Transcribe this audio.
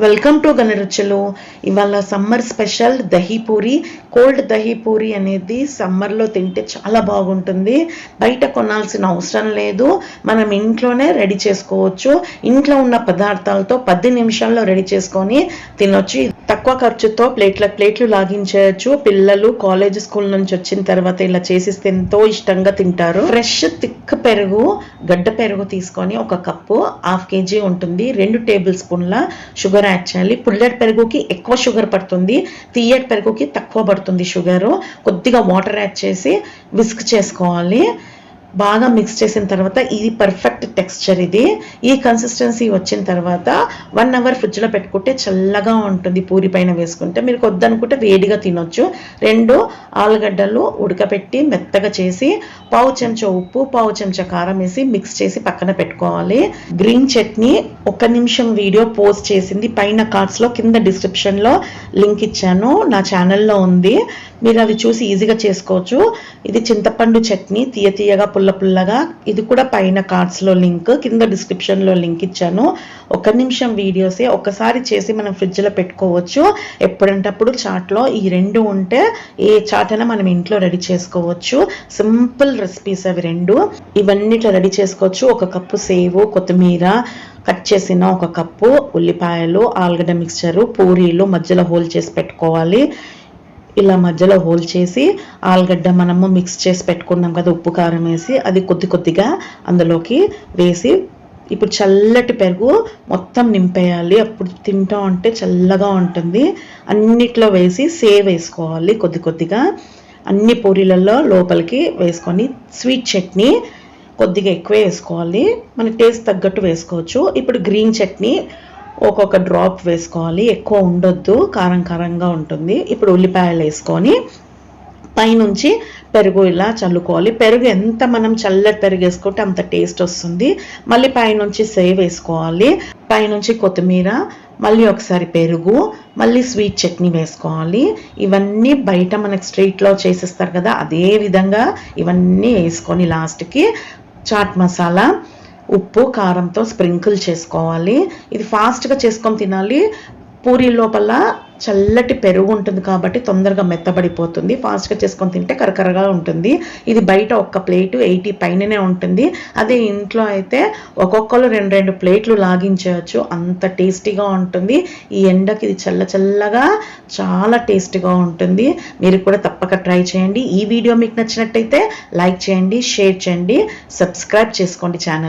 Welcome to Ganaruchulu. ఇవాళ summer special dahi puri. Cold dahi puri అనేది సమ్మర్లో తింటే చాలా బాగుంటుంది. బయట కొనాల్సిన అవసరం లేదు, మనం ఇంట్లోనే రెడీ చేసుకోవచ్చు. ఇంట్లో ఉన్న పదార్థాలతో 10 నిమిషాల్లో రెడీ చేసుకొని తినొచ్చు. తక్కువ ఖర్చుతో ప్లేట్లు లాగించవచ్చు. పిల్లలు కాలేజ్ స్కూల్ నుంచి వచ్చిన తర్వాత ఇలా చేసిస్తే ఎంతో ఇష్టంగా తింటారు. ఫ్రెష్ థిక్ పెరుగు, గడ్డ పెరుగు తీసుకొని 1 కప్పు 1/2 kg ఉంటుంది. 2 టేబుల్ స్పూన్ల షుగర్ యాడ్ చేయాలి. పుల్లటి పెరుగుకి ఎక్కువ షుగర్ పడుతుంది, తీయటి పెరుగుకి తక్కువ పడుతుంది షుగరు. కొద్దిగా వాటర్ యాడ్ చేసి విస్క్ చేసుకోవాలి. బాగా మిక్స్ చేసిన తర్వాత ఇది పర్ఫెక్ట్ టెక్స్చర్. ఇది ఈ కన్సిస్టెన్సీ వచ్చిన తర్వాత 1 అవర్ ఫ్రిడ్జ్లో పెట్టుకుంటే చల్లగా ఉంటుంది. పూరి పైన వేసుకుంటే మీరు కొద్దనుకుంటే వేడిగా తినొచ్చు. 2 ఆలుగడ్డలు ఉడకపెట్టి మెత్తగా చేసి 1/2 చెంచా ఉప్పు 1/2 చెంచా కారం వేసి మిక్స్ చేసి పక్కన పెట్టుకోవాలి. గ్రీన్ చట్నీ 1 నిమిషం వీడియో పోస్ట్ చేసింది, పైన కార్డ్స్లో కింద డిస్క్రిప్షన్లో లింక్ ఇచ్చాను, నా ఛానల్లో ఉంది, మీరు అవి చూసి ఈజీగా చేసుకోవచ్చు. ఇది చింతపండు చట్నీ, తీయగా పుల్లగా. ఇది కూడా పైన కార్డ్స్లో లింక్, కింద డిస్క్రిప్షన్లో లింక్ ఇచ్చాను. 1 నిమిషం వీడియోసే, ఒకసారి చేసి మనం ఫ్రిడ్జ్లో పెట్టుకోవచ్చు. ఎప్పుడంటప్పుడు చాట్లో ఈ 2 ఉంటే ఏ చాట్ అయినా మనం ఇంట్లో రెడీ చేసుకోవచ్చు. సింపుల్ రెసిపీస్ అవి 2. ఇవన్నిట్లో రెడీ చేసుకోవచ్చు. 1 కప్పు సేవు, కొత్తిమీర కట్ చేసిన 1 కప్పు, ఉల్లిపాయలు, ఆలుగడ్డ మిక్స్చరు, పూరీలు మధ్యలో హోల్ చేసి పెట్టుకోవాలి. ఇలా మధ్యలో హోల్ చేసి ఆలుగడ్డ మనము మిక్స్ చేసి పెట్టుకున్నాం కదా, ఉప్పు కారం వేసి అది కొద్దిగా అందులోకి వేసి ఇప్పుడు చల్లటి పెరుగు మొత్తం నింపేయాలి. అప్పుడు తింటా ఉంటే చల్లగా ఉంటుంది. అన్నిట్లో వేసి సేవ్ వేసుకోవాలి కొద్దిగా అన్ని పూరీలలో లోపలికి వేసుకొని. స్వీట్ చట్నీ కొద్దిగా ఎక్కువ వేసుకోవాలి, మన టేస్ట్ తగ్గట్టు వేసుకోవచ్చు. ఇప్పుడు గ్రీన్ చట్నీ ఒక్కొక్క డ్రాప్ వేసుకోవాలి, ఎక్కువ ఉండొద్దు, కారంగా ఉంటుంది. ఇప్పుడు ఉల్లిపాయలు వేసుకొని పైనుంచి పెరుగు ఇలా చల్లుకోవాలి. పెరుగు ఎంత మనం చల్లటి పెరుగు వేసుకుంటే అంత టేస్ట్ వస్తుంది. మళ్ళీ పైనుంచి సేవ్ వేసుకోవాలి, పైనుంచి కొత్తిమీర, మళ్ళీ ఒకసారి పెరుగు, మళ్ళీ స్వీట్ చట్నీ వేసుకోవాలి. ఇవన్నీ బయట మనకి స్ట్రీట్లో చేసిస్తారు కదా, అదే విధంగా ఇవన్నీ వేసుకొని లాస్ట్కి చాట్ మసాలా, ఉప్పు కారంతో స్ప్రింకిల్ చేసుకోవాలి. ఇది ఫాస్ట్గా చేసుకొని తినాలి. పూరి లోపల చల్లటి పెరుగు ఉంటుంది కాబట్టి తొందరగా మెత్తబడిపోతుంది. ఫాస్ట్గా చేసుకొని తింటే కరకరగా ఉంటుంది. ఇది బయట 1 ప్లేటు 80 పైననే ఉంటుంది. అదే ఇంట్లో అయితే ఒక్కొక్కరు 2 ప్లేట్లు లాగించవచ్చు, అంత టేస్టీగా ఉంటుంది. ఈ ఎండకి ఇది చల్లగా చాలా టేస్టీగా ఉంటుంది. మీరు కూడా తప్పక ట్రై చేయండి. ఈ వీడియో మీకు నచ్చినట్టయితే లైక్ చేయండి, షేర్ చేయండి, సబ్స్క్రైబ్ చేసుకోండి ఛానల్.